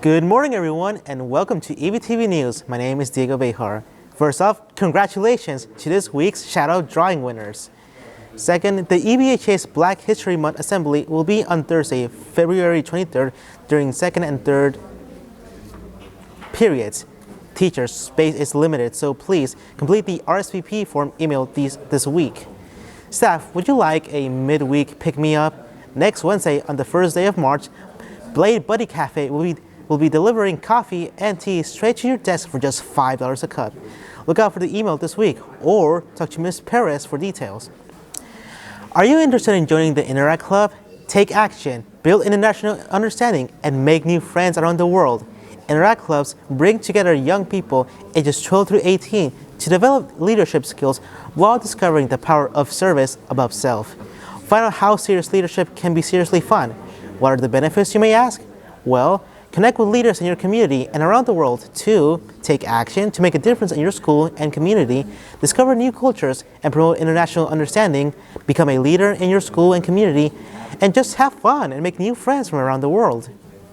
Good morning, everyone, and welcome to EBTV News. My name is Diego Bejar. First off, congratulations to this week's shout-out drawing winners. Second, the EBHA's Black History Month Assembly will be on Thursday, February 23rd during second and third periods. Teachers' space is limited, so please complete the RSVP form emailed this week. Staff, would you like a midweek pick-me-up? Next Wednesday, on the first day of March, Blade Buddy Cafe will be delivering coffee and tea straight to your desk for just $5 a cup. Look out for the email this week, or talk to Ms. Perez for details. Are you interested in joining the Interact Club? Take action, build international understanding, and make new friends around the world. Interact Clubs bring together young people ages 12 through 18 to develop leadership skills while discovering the power of service above self. Find out how serious leadership can be seriously fun. What are the benefits, you may ask? Well, connect with leaders in your community and around the world to take action to make a difference in your school and community, discover new cultures and promote international understanding, become a leader in your school and community, and just have fun and make new friends from around the world.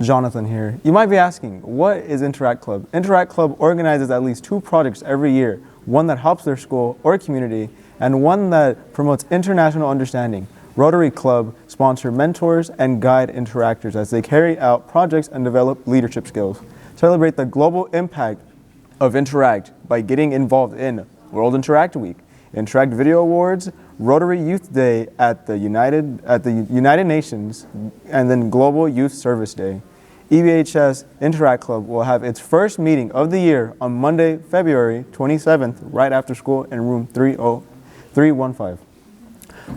Jonathan here. You might be asking, what is Interact Club? Interact Club organizes at least 2 projects every year, one that helps their school or community, and one that promotes international understanding. Rotary Club sponsor mentors and guide interactors as they carry out projects and develop leadership skills. Celebrate the global impact of Interact by getting involved in World Interact Week, Interact Video Awards, Rotary Youth Day at the United Nations, and then Global Youth Service Day. EBHS Interact Club will have its first meeting of the year on Monday, February 27th, right after school in room 315.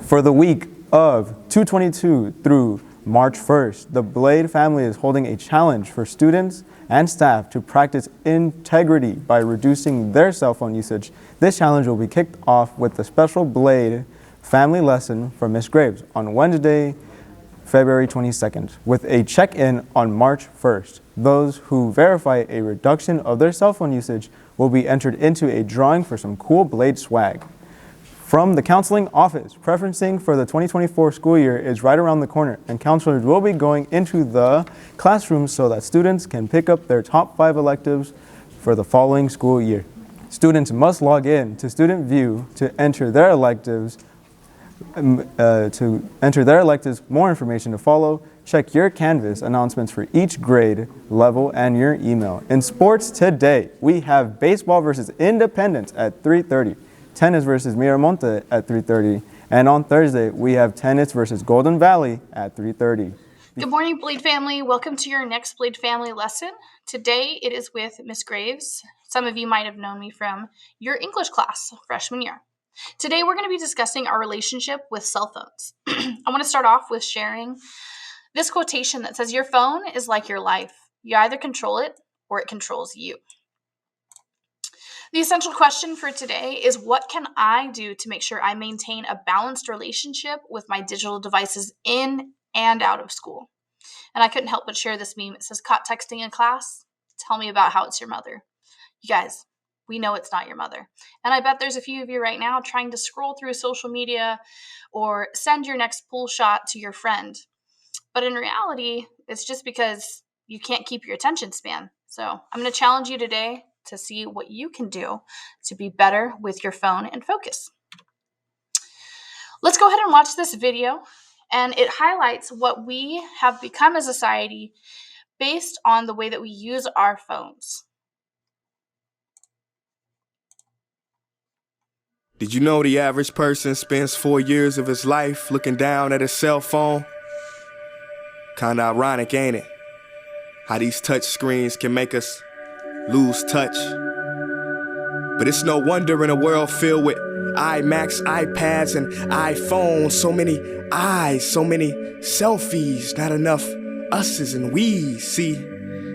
For the week of 2/22 through March 1st, the Blade family is holding a challenge for students and staff to practice integrity by reducing their cell phone usage. This challenge will be kicked off with the special Blade family lesson from Ms. Graves on Wednesday, February 22nd, with a check-in on March 1st. Those who verify a reduction of their cell phone usage will be entered into a drawing for some cool Blade swag. From the counseling office, preferencing for the 2024 school year is right around the corner, and counselors will be going into the classrooms so that students can pick up their top 5 electives for the following school year. Students must log in to Student View to enter their electives. More information to follow. Check your Canvas announcements for each grade level and your email. In sports today, we have baseball versus Independence at 3:30. Tennis versus Miramonte at 3:30, and on Thursday we have tennis versus Golden Valley at 3:30. Good morning, Blade family. Welcome to your next Blade family lesson. Today it is with Miss Graves. Some of you might have known me from your English class freshman year. Today we're going to be discussing our relationship with cell phones. I want to start off with sharing this quotation that says, "Your phone is like your life. You either control it or it controls you." The essential question for today is, what can I do to make sure I maintain a balanced relationship with my digital devices in and out of school? And I couldn't help but share this meme. It says, "Caught texting in class? Tell me about how it's your mother." You guys, we know it's not your mother. And I bet there's a few of you right now trying to scroll through social media or send your next pull shot to your friend. But in reality, it's just because you can't keep your attention span. So I'm going to challenge you today to see what you can do to be better with your phone and focus. Let's go ahead and watch this video, and it highlights what we have become as a society based on the way that we use our phones. Did you know the average person spends 4 years of his life looking down at his cell phone? Kinda ironic, ain't it? How these touch screens can make us lose touch. But it's no wonder in a world filled with iMacs, iPads, and iPhones, so many eyes, so many selfies, not enough us's and we's. See,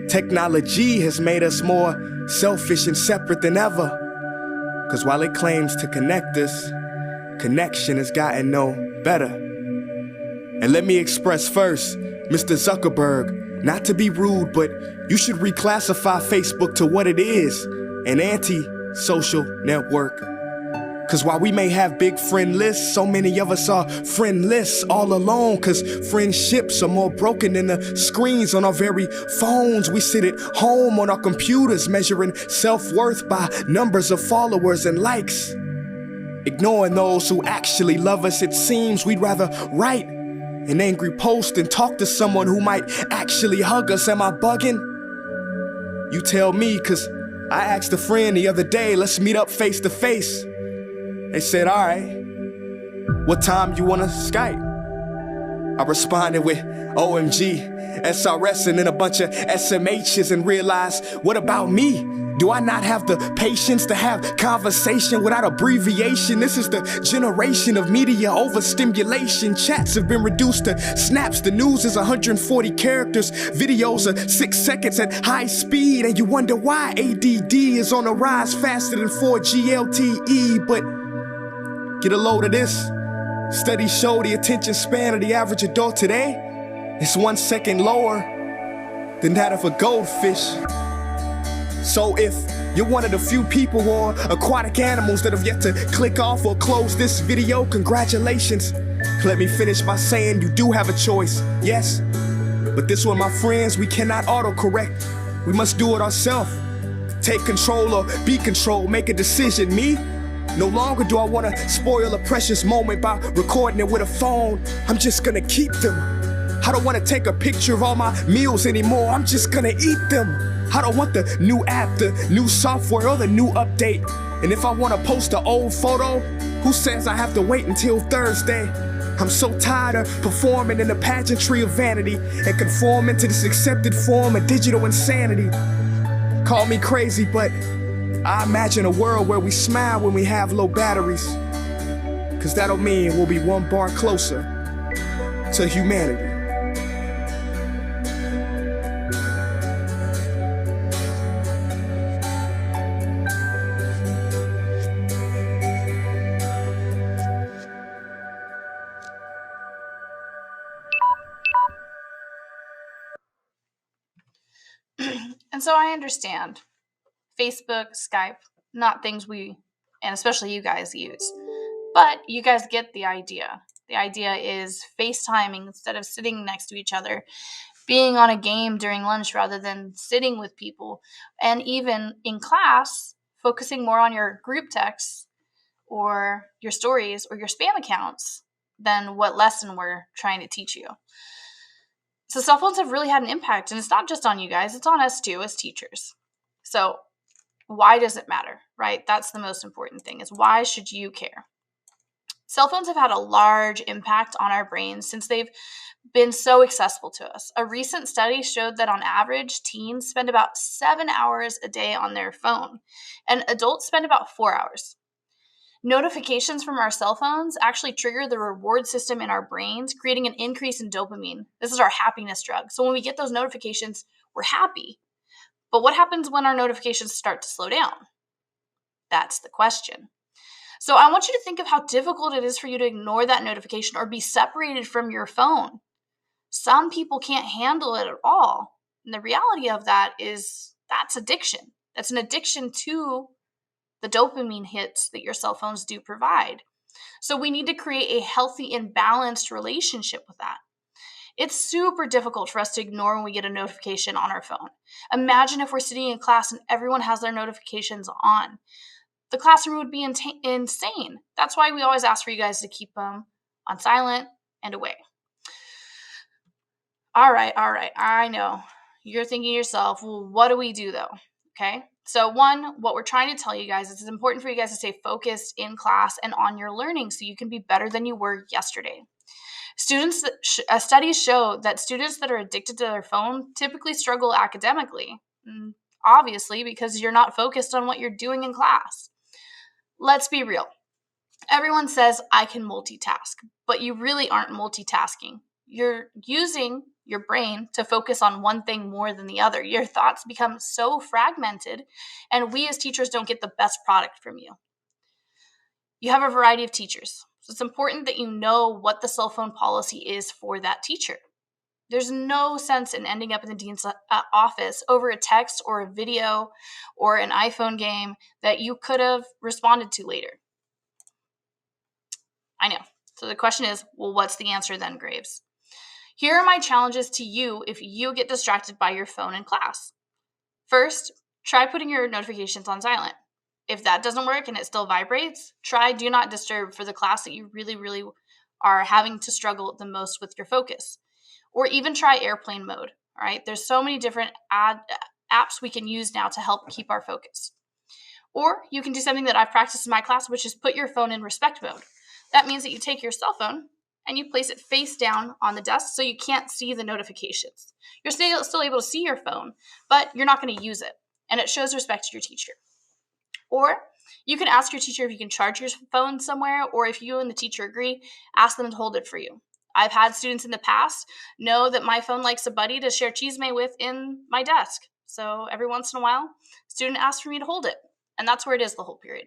technology has made us more selfish and separate than ever. Cause while it claims to connect us, connection has gotten no better. And let me express first, Mr. Zuckerberg, not to be rude, but you should reclassify Facebook to what it is, an anti-social network. Cause while we may have big friend lists, so many of us are friendless all alone. Cause friendships are more broken than the screens on our very phones. We sit at home on our computers measuring self-worth by numbers of followers and likes. Ignoring those who actually love us, it seems we'd rather write an angry post and talk to someone who might actually hug us. Am I bugging? You tell me, cause I asked a friend the other day, let's meet up face to face. They said, all right, what time you wanna Skype? I responded with OMG, SRS, and then a bunch of SMHs and realized, what about me? Do I not have the patience to have conversation without abbreviation? This is the generation of media overstimulation. Chats have been reduced to snaps. The news is 140 characters. Videos are 6 seconds at high speed. And you wonder why ADD is on the rise faster than 4G LTE. But get a load of this. Studies show the attention span of the average adult today is 1 second lower than that of a goldfish. So if you're one of the few people or aquatic animals that have yet to click off or close this video, congratulations. Let me finish by saying you do have a choice, yes. But this one, my friends, we cannot autocorrect. We must do it ourselves. Take control or be controlled, make a decision. Me? No longer do I want to spoil a precious moment by recording it with a phone. I'm just gonna keep them. I don't want to take a picture of all my meals anymore. I'm just gonna eat them. I don't want the new app, the new software, or the new update. And if I want to post an old photo, who says I have to wait until Thursday? I'm so tired of performing in the pageantry of vanity and conforming to this accepted form of digital insanity. Call me crazy, but I imagine a world where we smile when we have low batteries. Cause that'll mean we'll be one bar closer to humanity. And so I understand Facebook, Skype, not things we, and especially you guys, use. But you guys get the idea. The idea is FaceTiming instead of sitting next to each other, being on a game during lunch rather than sitting with people, and even in class, focusing more on your group texts or your stories or your spam accounts than what lesson we're trying to teach you. So cell phones have really had an impact, and it's not just on you guys, it's on us too as teachers. So why does it matter, right? That's the most important thing, is why should you care? Cell phones have had a large impact on our brains since they've been so accessible to us. A recent study showed that on average, teens spend about 7 hours a day on their phone, and adults spend about 4 hours. Notifications from our cell phones actually trigger the reward system in our brains, creating an increase in dopamine. This is our happiness drug. So when we get those notifications, we're happy. But what happens when our notifications start to slow down? That's the question. So I want you to think of how difficult it is for you to ignore that notification or be separated from your phone. Some people can't handle it at all. And the reality of that is that's addiction. That's an addiction to the dopamine hits that your cell phones do provide. So we need to create a healthy and balanced relationship with that. It's super difficult for us to ignore when we get a notification on our phone. Imagine if we're sitting in class and everyone has their notifications on. The classroom would be insane. That's why we always ask for you guys to keep them on silent and away. All right. I know. You're thinking to yourself, well, what do we do though? Okay. So one, what we're trying to tell you guys is it's important for you guys to stay focused in class and on your learning so you can be better than you were yesterday. Studies show that students that are addicted to their phone typically struggle academically, obviously because you're not focused on what you're doing in class. Let's be real. Everyone says I can multitask, but you really aren't multitasking. You're using your brain to focus on one thing more than the other. Your thoughts become so fragmented, and we as teachers don't get the best product from you. You have a variety of teachers, so it's important that you know what the cell phone policy is for that teacher. There's no sense in ending up in the dean's office over a text or a video or an iPhone game that you could have responded to later. I know. So the question is, well, what's the answer then, Graves? Here are my challenges to you if you get distracted by your phone in class. First, try putting your notifications on silent. If that doesn't work and it still vibrates, try do not disturb for the class that you really are having to struggle the most with your focus. Or even try airplane mode, all right? There's so many different apps we can use now to help keep our focus. Or you can do something that I've practiced in my class, which is put your phone in respect mode. That means that you take your cell phone and you place it face down on the desk so you can't see the notifications. You're still able to see your phone, but you're not going to use it, and it shows respect to your teacher. Or you can ask your teacher if you can charge your phone somewhere, or if you and the teacher agree, ask them to hold it for you. I've had students in the past know that my phone likes a buddy to share Chisme with in my desk. So every once in a while, a student asks for me to hold it, and that's where it is the whole period.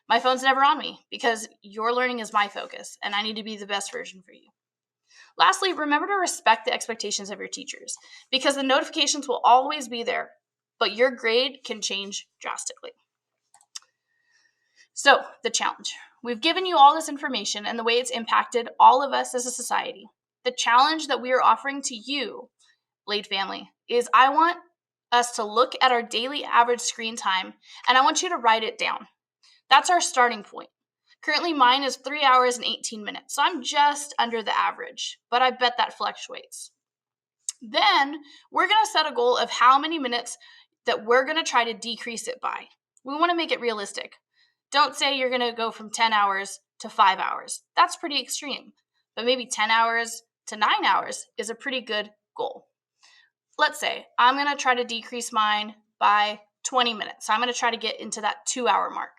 My phone's never on me because your learning is my focus, and I need to be the best version for you. Lastly, remember to respect the expectations of your teachers because the notifications will always be there, but your grade can change drastically. So, the challenge. We've given you all this information and the way it's impacted all of us as a society. The challenge that we are offering to you, Blade family, is I want us to look at our daily average screen time, and I want you to write it down. That's our starting point. Currently, mine is 3 hours and 18 minutes, so I'm just under the average, but I bet that fluctuates. Then, we're going to set a goal of how many minutes that we're going to try to decrease it by. We want to make it realistic. Don't say you're going to go from 10 hours to 5 hours. That's pretty extreme, but maybe 10 hours to 9 hours is a pretty good goal. Let's say I'm going to try to decrease mine by 20 minutes. So I'm going to try to get into that 2-hour mark.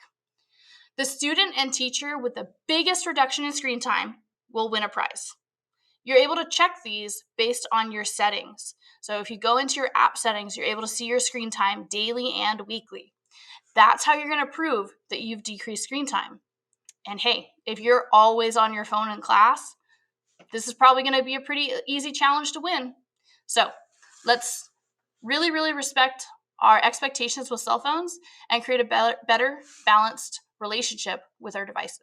The student and teacher with the biggest reduction in screen time will win a prize. You're able to check these based on your settings. So if you go into your app settings, you're able to see your screen time daily and weekly. That's how you're going to prove that you've decreased screen time. And hey, if you're always on your phone in class, this is probably going to be a pretty easy challenge to win. So let's really respect our expectations with cell phones and create a better balanced relationship with our devices.